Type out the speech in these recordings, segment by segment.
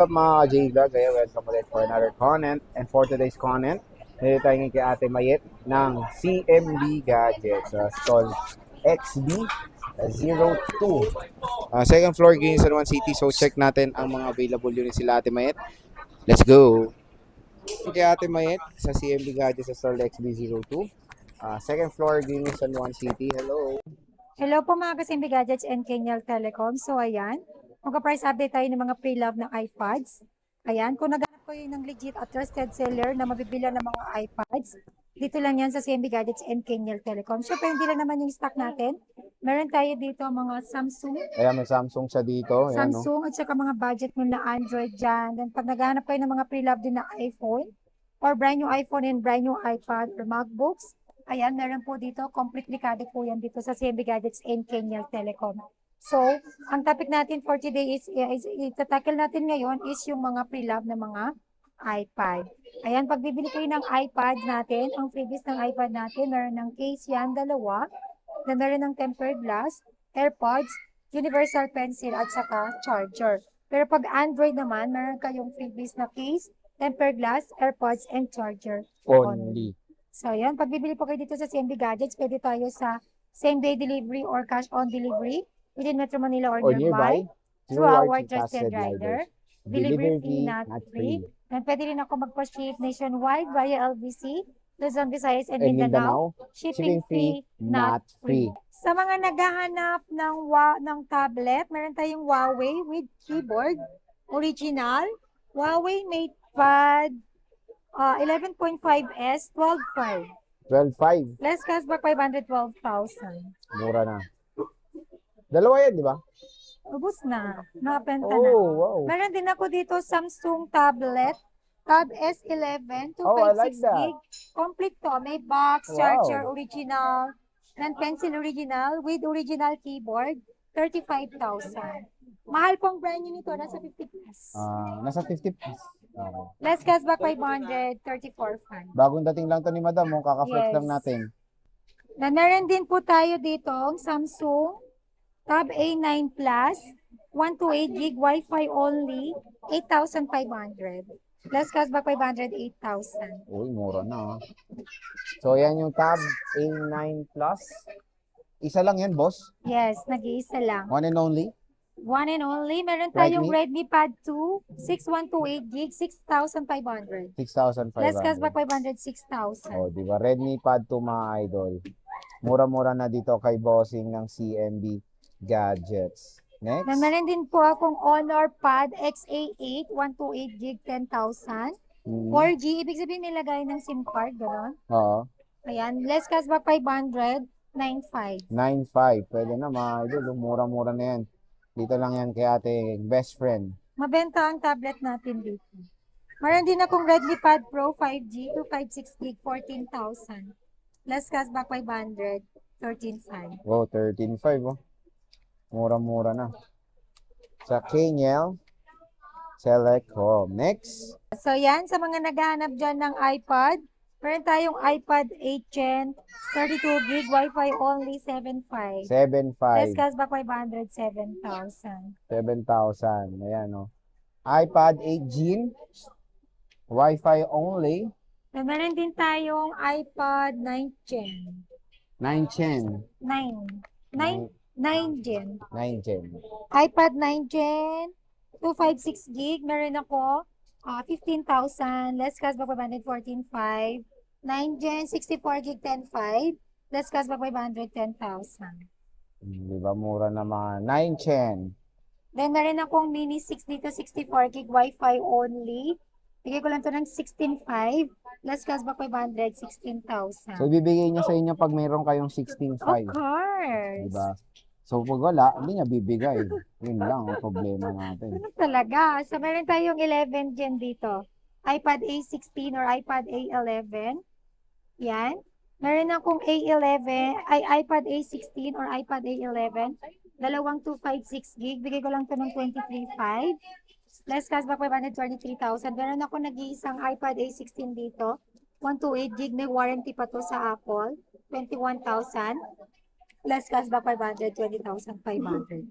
What's up mga J-Vlog? Kaya welcome ulit for another content. And for today's content, nandito tayo ngayon kay Ate Mayet ng CMB Gadgets sa stall XB02. Second floor, Guinea San Juan City. So check natin ang mga available units sila Ate Mayet. Let's go! Kay Ate Mayet sa CMB Gadgets sa stall XB02. Second floor, Guinea San Juan City. Hello! Hello po mga kasimbi gadgets and Kenyal Telecom. So ayan, magka-price update tayo ng mga pre-love ng iPads. Ayan, kung naghanap ko yun ng legit at trusted seller na mabibila ng mga iPads, dito lang yan sa CMB Gadgets and Kenyal Telecom. Syempre, hindi lang naman yung stock natin. Meron tayo dito mga Samsung, Ayan, may Samsung siya dito. Ayan, no? Samsung at saka mga budget mo na Android dyan. Then pag naghanap kayo ng mga pre-love din na iPhone, or brand new iPhone and brand new iPad or MacBooks, ayan, meron po dito, completely covered po yan dito sa CMB Gadgets and Kenyal Telecom. So, ang topic natin for today is itatakil natin ngayon is yung mga pre-love na mga iPad. Ayan, pag bibili kayo ng iPad natin, ang freebies ng iPad natin, meron ng case yan, dalawa, na meron ng tempered glass, AirPods, universal pencil, at saka charger. Pero pag Android naman, meron kayong freebies na case, tempered glass, AirPods, and charger Only. So, yan. Pag bibili po kayo dito sa CMB Gadgets, pwede tayo sa same-day delivery or cash-on delivery within Metro Manila or nearby through our trusted rider. Delivery fee not free. And pwede rin ako magpa-ship nationwide via LBC, Luzon, Visayas, and Mindanao. Shipping fee not free. Sa mga naghahanap ng tablet, meron tayong Huawei with keyboard, original, Huawei MatePad 11.5S, 12.5. 12.5. Less cashback 512,000. Mura na. Dalawa yan, di ba? Ubus na. Nakapenta na. Oh, wow. Meron din ako dito Samsung tablet. Tab S11, 256 Oh, I like that. gig. Complete to. May box, Wow. charger, original, and pencil original with original keyboard. 35,000. Mahal pong brand new nito. Nasa 50 plus. Nasa 50 plus. Okay. Less cashback 534,500. Bagong dating lang to ni Madam, kaka-flex Yes. lang natin. Na meron din po tayo dito ang Samsung Tab A9 Plus, 128 gig Wi-Fi only, 8,500. Plus cashback 508,000. Uy, mura na. So, yan yung Tab A9 Plus. Isa lang yan, boss. Yes, nag-iisa lang. One and only. One and only, meron tayong Redmi? Redmi Pad 2, 6128 gig, 6,500. 6,500. Plus cashback 506,000. Oh, di ba? Redmi Pad 2 mga idol. Mura-mura na dito kay bossing ng CMB Gadgets. Next. Then meron din po akong Honor Pad XA8, 128 gig, 10,000. 4G, ibig sabihin nilagay ng SIM card, gano'n. Oo. Ayan, less cashback 500, 9,500. 9.5. Pwede na mga idol. Mura-mura na yan. Dito lang yan kay ate best friend. Mabenta ang tablet natin dito. Meron din akong Redmi Pad Pro 5G, 256 gig, 14,000. Less cashback 500, 13,500. Oh, 13.5 oh. Mura-mura na. Sa Kenyal Telecom. Next. So yan, sa mga naghahanap dyan ng iPad, meron tayong iPad 8 Gen, 32 gig, Wi-Fi only, 7,500. 7.5. Less cashback 500, 7,000. 7,000. Ayan oh. iPad 8 Gen. Wi-Fi only. Then meron din tayong iPad 9 Gen. 9 Gen. 9 Gen. 9 Gen. iPad 9 Gen, 256 gig, meron ako 15,000, less cashback 500, 14,500. 9 Gen, 64 gig, 10,500, less cashback 500, 10,000. Di ba mura na mga 9 Gen. Then meron akong Mini 6 dito, 64 gig, Wi-Fi only. Bigay ko lang to ng 16,500, less cashback 500, 16,000. So, ibibigay niya sa inyo pag mayroon kayong Of 16.5. course. Diba? So, pag wala, hindi niya bibigay. Yun lang ang problema natin. Ano talaga? So, meron tayong 11 Gen dito. iPad A16 or iPad A11. Yan. Meron akong A11, iPad A16 or iPad A11. Dalawang 256 gig. Bigay ko lang to ng 23,500. Less cashback 523,000. Meron ako nag-iisang iPad A16 dito. 128 gig. May warranty pa to sa Apple. 21,000. Less cashback 500, 20,500.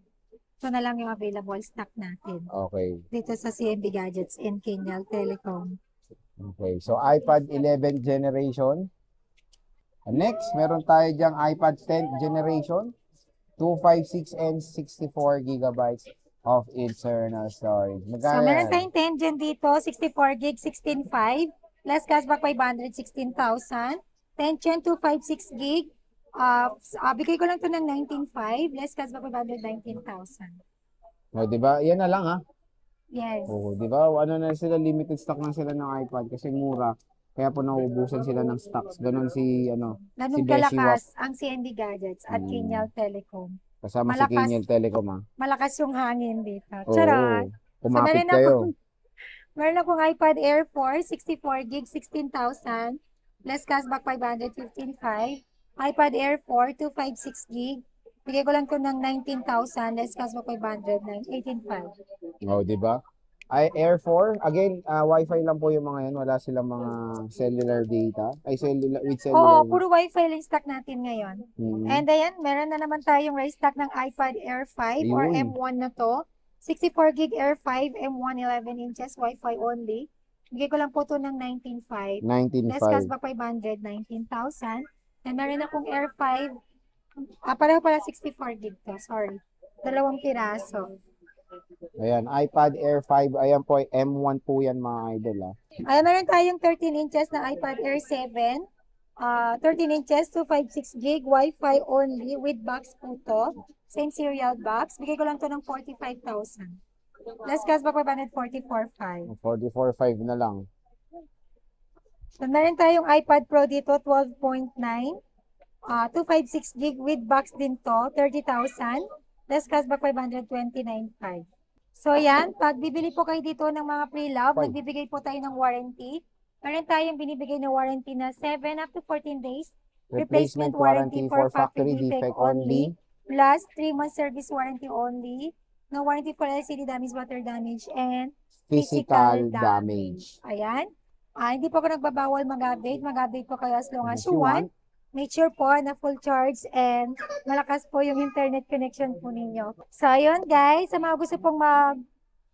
Ito na lang yung available stock natin Okay. dito sa CMB Gadgets and Kenyal Telecom. Okay. So, iPad 11th generation. Next, meron tayo dyang iPad 10th generation. 256 and 64 gigabytes of internal storage. So, Magkano meron yan? tayong 10 dyan dito, 64 gig, 16.5, less cashback 500, 16,000. 10 Gen 256 gig, bigay ko lang to ng 19.5, less cashback 500, 19,000. O, di ba? Yan na lang ha. Yes. Oo, di ba? Ano na sila, limited stock na sila ng iPad kasi mura. Kaya po nauubusan sila ng stocks. Ganon si, si Ganun Beshi Wap. kalakas ang CNB Gadgets at Kenyal Telecom. Kasama si Malakas. Kenyal Telecom ha. Malakas yung hangin dito. Oo, Charot! kumapit meron kayo. meron akong iPad Air 4, 64 gig, 16,000. Less cashback 500, 15,500. iPad Air 4, 256 gig. Bigay ko lang to ng 19,000. Less cashback 500, 18,500. O, di ba? Air 4, again, Wi-Fi lang po yung mga yan. Wala silang mga cellular data. With cellular Oo, na. puro Wi-Fi lang stock natin ngayon. Mhm. And ayan, meron na naman tayong restock ng iPad Air 5 or Ayun. M1 na to. 64 gig Air 5, M1 11 inches, Wi-Fi only. Bigay ko lang po to ng 19,500. Less 19.5. cashback 500, 19,000. And meron akong Air 5. Pareho pala 64 gig to, sorry. Dalawang piraso. Ayan, iPad Air 5. Ayan po, M1 po yan mga idol ha. Ayan, meron tayong 13 inches na iPad Air 7. 13 inches, 256 gig, Wi-Fi only with box po to. Same serial box. Bigay ko lang to ng 45,000. Less cashback 500, 44,500. 44.5 na lang. So, meron tayong iPad Pro dito, 12.9. 256 gig with box din to, 30,000. Less cashback 500, 29,500. So, yan. Pag bibili po kayo dito ng mga pre-love, Five. nagbibigay po tayo ng warranty. Meron tayong binibigay na warranty na 7 up to 14 days. Replacement warranty for factory defect only. Plus 3 months service warranty only. No warranty for LCD damage, water damage, and Physical damage. Ayan. Hindi po ako nagbabawal mag-update. Mag-update po kayo as long as If you you want. Make sure po na full charge and malakas po yung internet connection po ninyo. So, ayun guys, sa mga gusto pong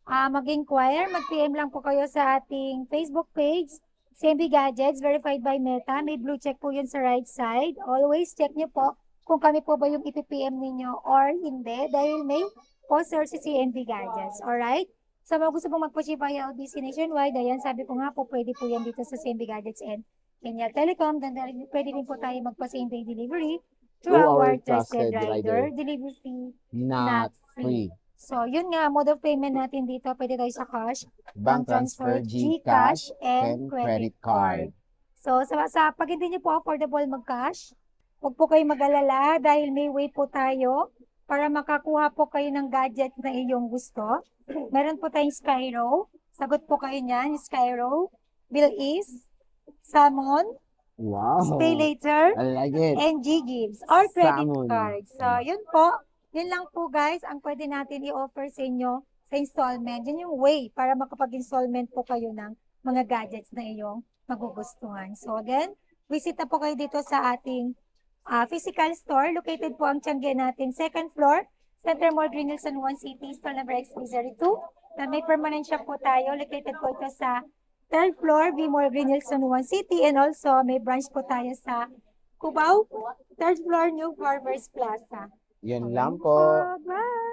mag-inquire, mag-PM lang po kayo sa ating Facebook page, CMB Gadgets, verified by Meta. May blue check po yun sa right side. Always check nyo po kung kami po ba yung ipipm ninyo or hindi dahil may poster si CMB Gadgets. Alright? Sa mga gusto pong magpa-ship via LBC nationwide, ayan, sabi ko nga po, pwede po yan dito sa CMB Gadgets and Kenyal Telecom. Then, pwede din po tayo magpa-same day delivery through our trusted rider. Delivery fee Not free. So, yun nga, mode of payment natin dito, pwede tayo sa cash, Bank transfer, GCash, and credit card. So, pag hindi nyo po affordable mag-cash, huwag po kayo mag-alala dahil may way po tayo para makakuha po kayo ng gadget na iyong gusto. Meron po tayong Skyro. Sagot po kayo niyan, Skyro, Bill-Ease, Salmon, Wow. Pay Later, I like it. and G-Gives or credit Salmon. card. So, yun po. Yun lang po guys ang pwede natin i-offer sa inyo sa installment. Yun yung way para makapag-installment po kayo ng mga gadgets na iyong magugustuhan. So again, visit na po kayo dito sa ating physical store. Located po ang Tiangge natin. Second floor, Center Mall, Green Hills, San Juan City, store number XP02. Na may permanent shop po tayo. Located po ito sa third floor, V Mall, Green Hills, San Juan City. And also, may branch po tayo sa Cubao, third floor, New Farmers Plaza. Yan lang po. Bye!